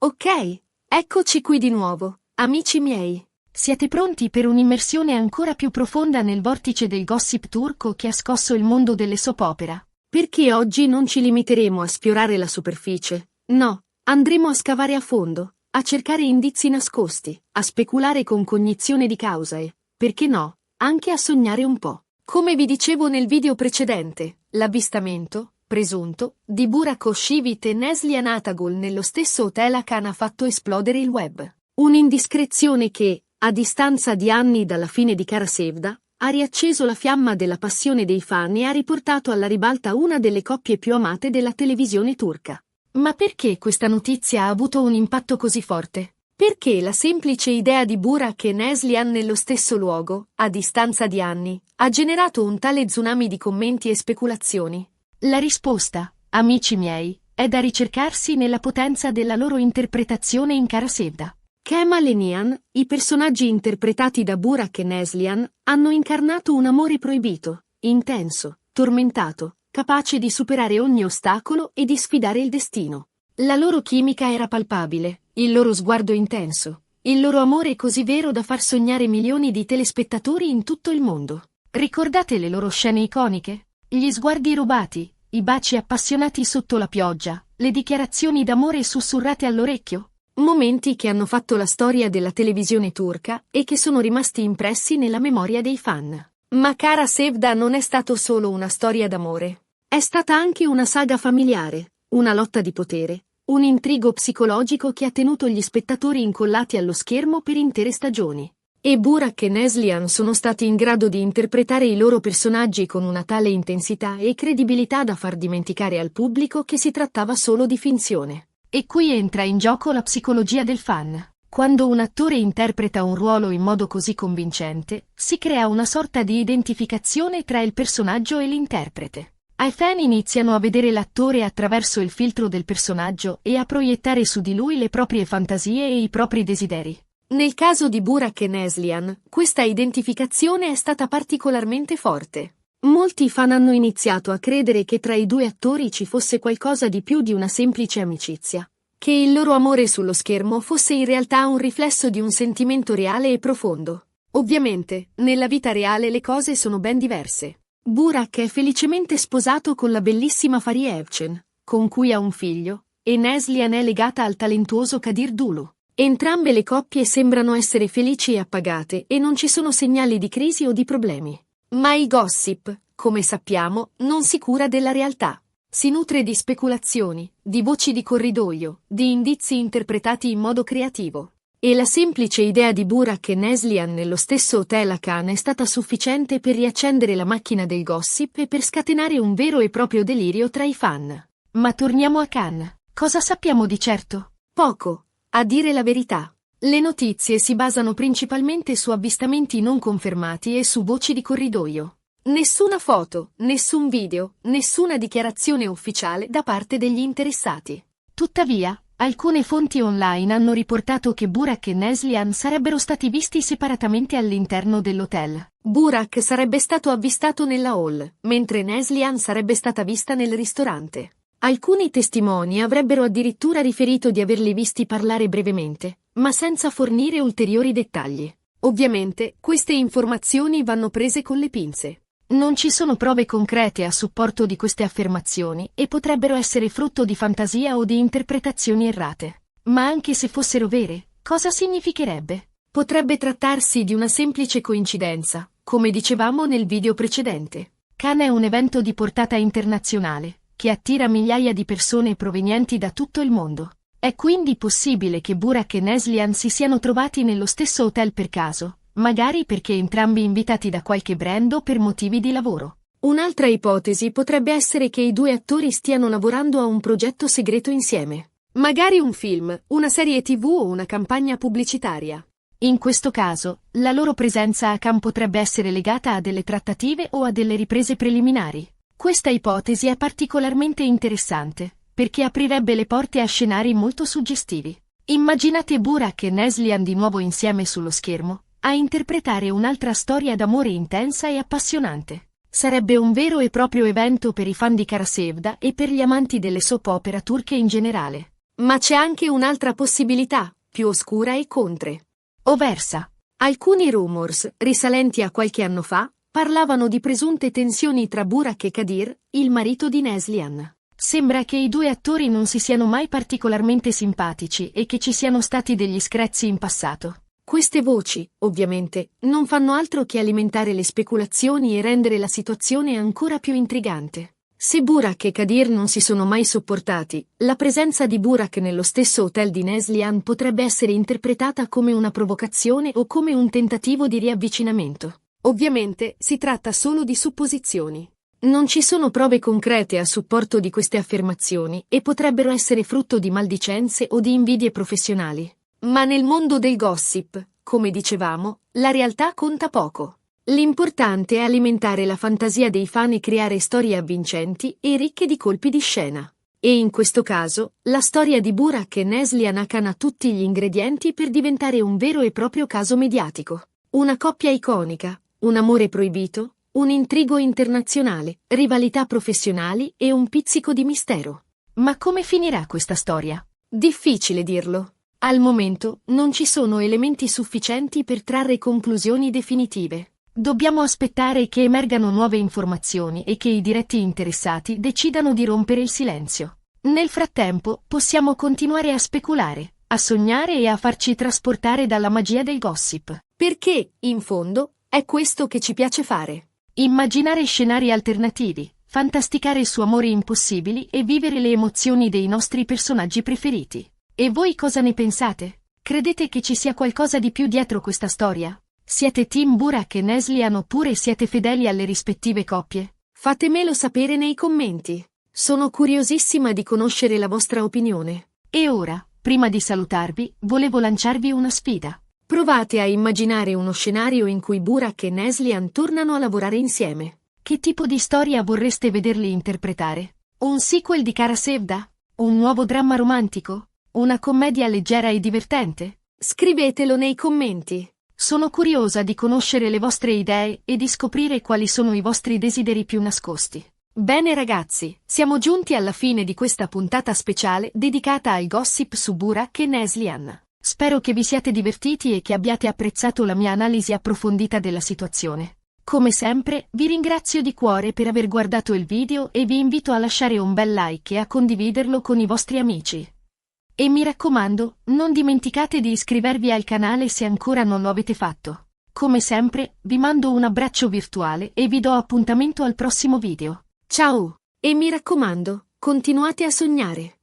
Ok, eccoci qui di nuovo, amici miei. Siete pronti per un'immersione ancora più profonda nel vortice del gossip turco che ha scosso il mondo delle soap opera? Perché oggi non ci limiteremo a sfiorare la superficie, no, andremo a scavare a fondo, a cercare indizi nascosti, a speculare con cognizione di causa e, perché no, anche a sognare un po'. Come vi dicevo nel video precedente, l'avvistamento, presunto, di Burak Özçivit e Neslihan Atagul nello stesso hotel Hakan ha fatto esplodere il web. Un'indiscrezione che, a distanza di anni dalla fine di Kara Sevda, ha riacceso la fiamma della passione dei fan e ha riportato alla ribalta una delle coppie più amate della televisione turca. Ma perché questa notizia ha avuto un impatto così forte? Perché la semplice idea di Burak e Neslihan nello stesso luogo, a distanza di anni, ha generato un tale tsunami di commenti e speculazioni? La risposta, amici miei, è da ricercarsi nella potenza della loro interpretazione in Kara Sevda. Kemal e Nihan, i personaggi interpretati da Burak e Neslihan, hanno incarnato un amore proibito, intenso, tormentato, capace di superare ogni ostacolo e di sfidare il destino. La loro chimica era palpabile, il loro sguardo intenso, il loro amore così vero da far sognare milioni di telespettatori in tutto il mondo. Ricordate le loro scene iconiche? Gli sguardi rubati, i baci appassionati sotto la pioggia, le dichiarazioni d'amore sussurrate all'orecchio? Momenti che hanno fatto la storia della televisione turca e che sono rimasti impressi nella memoria dei fan. Ma Kara Sevda non è stato solo una storia d'amore. È stata anche una saga familiare, una lotta di potere, un intrigo psicologico che ha tenuto gli spettatori incollati allo schermo per intere stagioni. E Burak e Neslihan sono stati in grado di interpretare i loro personaggi con una tale intensità e credibilità da far dimenticare al pubblico che si trattava solo di finzione. E qui entra in gioco la psicologia del fan. Quando un attore interpreta un ruolo in modo così convincente, si crea una sorta di identificazione tra il personaggio e l'interprete. I fan iniziano a vedere l'attore attraverso il filtro del personaggio e a proiettare su di lui le proprie fantasie e i propri desideri. Nel caso di Burak e Neslihan, questa identificazione è stata particolarmente forte. Molti fan hanno iniziato a credere che tra i due attori ci fosse qualcosa di più di una semplice amicizia, che il loro amore sullo schermo fosse in realtà un riflesso di un sentimento reale e profondo. Ovviamente, nella vita reale le cose sono ben diverse. Burak è felicemente sposato con la bellissima Fariye Evcen, con cui ha un figlio, e Neslihan è legata al talentuoso Kadir Dulu. Entrambe le coppie sembrano essere felici e appagate e non ci sono segnali di crisi o di problemi. Ma il gossip, come sappiamo, non si cura della realtà. Si nutre di speculazioni, di voci di corridoio, di indizi interpretati in modo creativo. E la semplice idea di Burak e Neslihan nello stesso hotel Hakan è stata sufficiente per riaccendere la macchina del gossip e per scatenare un vero e proprio delirio tra i fan. Ma torniamo a Hakan. Cosa sappiamo di certo? Poco, a dire la verità. Le notizie si basano principalmente su avvistamenti non confermati e su voci di corridoio. Nessuna foto, nessun video, nessuna dichiarazione ufficiale da parte degli interessati. Tuttavia, alcune fonti online hanno riportato che Burak e Neslihan sarebbero stati visti separatamente all'interno dell'hotel. Burak sarebbe stato avvistato nella hall, mentre Neslihan sarebbe stata vista nel ristorante. Alcuni testimoni avrebbero addirittura riferito di averli visti parlare brevemente, ma senza fornire ulteriori dettagli. Ovviamente, queste informazioni vanno prese con le pinze. Non ci sono prove concrete a supporto di queste affermazioni e potrebbero essere frutto di fantasia o di interpretazioni errate. Ma anche se fossero vere, cosa significherebbe? Potrebbe trattarsi di una semplice coincidenza, come dicevamo nel video precedente. Cannes è un evento di portata internazionale, che attira migliaia di persone provenienti da tutto il mondo. È quindi possibile che Burak e Neslihan si siano trovati nello stesso hotel per caso, magari perché entrambi invitati da qualche brand o per motivi di lavoro. Un'altra ipotesi potrebbe essere che i due attori stiano lavorando a un progetto segreto insieme. Magari un film, una serie TV o una campagna pubblicitaria. In questo caso, la loro presenza a Cannes potrebbe essere legata a delle trattative o a delle riprese preliminari. Questa ipotesi è particolarmente interessante, perché aprirebbe le porte a scenari molto suggestivi. Immaginate Burak e Neslihan di nuovo insieme sullo schermo, a interpretare un'altra storia d'amore intensa e appassionante. Sarebbe un vero e proprio evento per i fan di Kara Sevda e per gli amanti delle soap opera turche in generale. Ma c'è anche un'altra possibilità, più oscura e controversa. Alcuni rumors, risalenti a qualche anno fa, parlavano di presunte tensioni tra Burak e Kadir, il marito di Neslihan. Sembra che i due attori non si siano mai particolarmente simpatici e che ci siano stati degli screzi in passato. Queste voci, ovviamente, non fanno altro che alimentare le speculazioni e rendere la situazione ancora più intrigante. Se Burak e Kadir non si sono mai sopportati, la presenza di Burak nello stesso hotel di Neslihan potrebbe essere interpretata come una provocazione o come un tentativo di riavvicinamento. Ovviamente, si tratta solo di supposizioni. Non ci sono prove concrete a supporto di queste affermazioni e potrebbero essere frutto di maldicenze o di invidie professionali. Ma nel mondo del gossip, come dicevamo, la realtà conta poco. L'importante è alimentare la fantasia dei fan e creare storie avvincenti e ricche di colpi di scena. E in questo caso, la storia di Burak e Neslihan ha tutti gli ingredienti per diventare un vero e proprio caso mediatico. Una coppia iconica, un amore proibito, un intrigo internazionale, rivalità professionali e un pizzico di mistero. Ma come finirà questa storia? Difficile dirlo. Al momento, non ci sono elementi sufficienti per trarre conclusioni definitive. Dobbiamo aspettare che emergano nuove informazioni e che i diretti interessati decidano di rompere il silenzio. Nel frattempo, possiamo continuare a speculare, a sognare e a farci trasportare dalla magia del gossip. Perché, in fondo, è questo che ci piace fare. Immaginare scenari alternativi, fantasticare su amori impossibili e vivere le emozioni dei nostri personaggi preferiti. E voi cosa ne pensate? Credete che ci sia qualcosa di più dietro questa storia? Siete team Burak e Neslihan oppure siete fedeli alle rispettive coppie? Fatemelo sapere nei commenti. Sono curiosissima di conoscere la vostra opinione. E ora, prima di salutarvi, volevo lanciarvi una sfida. Provate a immaginare uno scenario in cui Burak e Neslihan tornano a lavorare insieme. Che tipo di storia vorreste vederli interpretare? Un sequel di Kara Sevda? Un nuovo dramma romantico? Una commedia leggera e divertente? Scrivetelo nei commenti. Sono curiosa di conoscere le vostre idee e di scoprire quali sono i vostri desideri più nascosti. Bene ragazzi, siamo giunti alla fine di questa puntata speciale dedicata al gossip su Burak e Neslihan. Spero che vi siate divertiti e che abbiate apprezzato la mia analisi approfondita della situazione. Come sempre, vi ringrazio di cuore per aver guardato il video e vi invito a lasciare un bel like e a condividerlo con i vostri amici. E mi raccomando, non dimenticate di iscrivervi al canale se ancora non lo avete fatto. Come sempre, vi mando un abbraccio virtuale e vi do appuntamento al prossimo video. Ciao! E mi raccomando, continuate a sognare.